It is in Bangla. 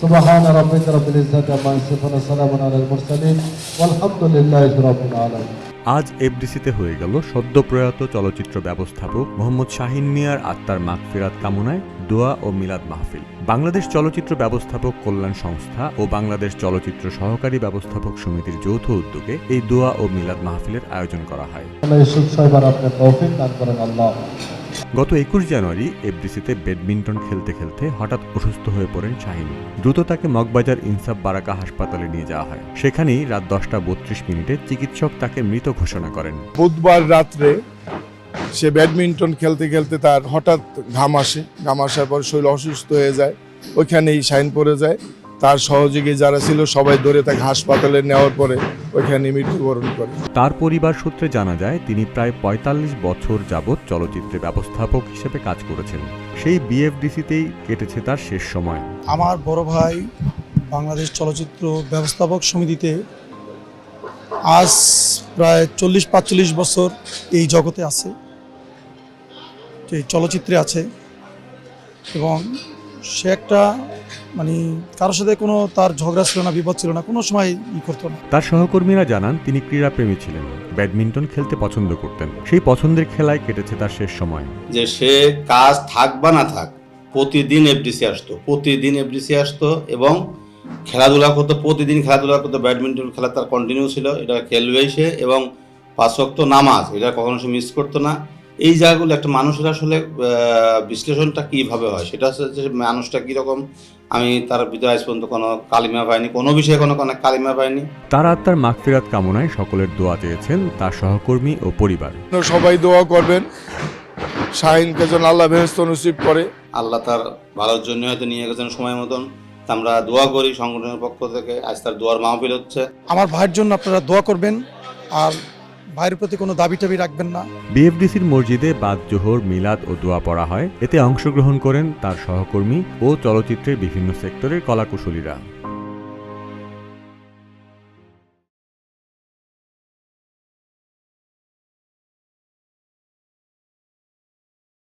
সুবহান রাব্বিকা রাব্বিল ইজ্জাতি আম্মা ইয়াসিফুন ওয়া সালামুন আলাল মুরসালিন ওয়ালহামদুলিল্লাহি রাব্বিল আলামিন। আজ এফডিসিতে হয়ে গেল সদ্য প্রয়াত চলচ্চিত্র ব্যবস্থাপক মোহাম্মদ শাহীন মিয়ার আত্মার মাগফিরাত কামনায় দোয়া ও মিলাদ মাহফিল। বাংলাদেশ চলচ্চিত্র ব্যবস্থাপক কল্যাণ সংস্থা ও বাংলাদেশ চলচ্চিত্র সহকারী ব্যবস্থাপক সমিতির যৌথ উদ্যোগে এই দোয়া ও মিলাদ মাহফিলের আয়োজন করা হয়। আল্লাহ ইউসুফ সাহেবের আপনি তৌফিক দান করেন আল্লাহ। গত 21 জানুয়ারি এফডিসিতে ব্যাডমিন্টন খেলতে খেলতে হঠাৎ অসুস্থ হয়ে পড়েন শাহীন। দ্রুত তাকে মগবাজার ইনসাফ বারাকা হাসপাতালে নিয়ে যাওয়া হয়। সেখানেই রাত 10:32 চিকিৎসক তাকে মৃত ঘোষণা করেন। বুধবার রাত্রে সে ব্যাডমিন্টন খেলতে খেলতে তার হঠাৎ ঘাম আসার পর শরীর অসুস্থ হয়ে যায়। ওইখানেই শাহীন পড়ে যায়। তার সহযোগী যারা ছিল সবাই ধরে তাকে হাসপাতালে নেওয়ার পরে ওইখানে মৃত্যুবরণ করে। তার পরিবার সূত্রে জানা যায় তিনি প্রায় ৪৫ বছর যাবৎ চলচ্চিত্রে ব্যবস্থাপক হিসেবে কাজ করেছেন। সেই বিএফডিসিতেই কেটেছে তার শেষ সময়। আমার বড় ভাই বাংলাদেশ চলচ্চিত্র ব্যবস্থাপক সমিতিতে আজ প্রায় ৪০-৪৫ বছর এই জগতে আছে, এই চলচ্চিত্রে আছে, এবং সে একটা কারোর সাথে কোনো তার ঝগড়া ছিল না, বিপদ ছিল না, কোনো সময় করতো না। তার সহকর্মীরা জানান তিনি ক্রীড়াপ্রেমী ছিলেন, ব্যাডমিন্টন খেলতে পছন্দ করতেন। সেই পছন্দের খেলায় কেটেছে তার শেষ সময়। যে সে কাজ থাক বা না থাক প্রতিদিন এফডিসি আসতো এবং খেলাধুলা করতো, প্রতিদিন খেলাধুলা করতো। ব্যাডমিন্টন খেলা তার কন্টিনিউ ছিল, এটা খেলবেই সে, এবং 5 ওয়াক্ত নামাজ এটা কখনো সে মিস করতো না। এই জায়গাগুলো একটা মানুষের আসলে বিশ্লেষণটা কীভাবে হয় সেটা হচ্ছে যে মানুষটা কীরকম। আমি তার ভিতরে আজ পর্যন্ত কোনো কালিমা পাইনি, কোনো বিষয়ে কোনো কালিমা পাইনি। তার আত্মার মাগফিরাত কামনায় সকলের দোয়া চেয়েছেন তার সহকর্মী ও পরিবার। সবাই দোয়া করবেন শাহীনকে যেন আল্লাহ বেহেশত নসিব করে। আল্লাহ তার ভালোর জন্য হয়তো নিয়ে গেছেন সময় মতন। আমরা দোয়া করি সংগঠনের পক্ষ থেকে। আজ তার দোয়ার মাহফিল হচ্ছে। আমার ভাইয়ের জন্য আপনারা দোয়া করবেন, আর ভাইয়ের প্রতি কোনো দাবি টাবি রাখবেন না। বিএফডিসির মসজিদে বাদ জোহর, মিলাদ ও দোয়া পড়া হয়। এতে অংশগ্রহণ করেন তার সহকর্মী ও চলচ্চিত্রের বিভিন্ন সেক্টরের কলাকুশলীরা।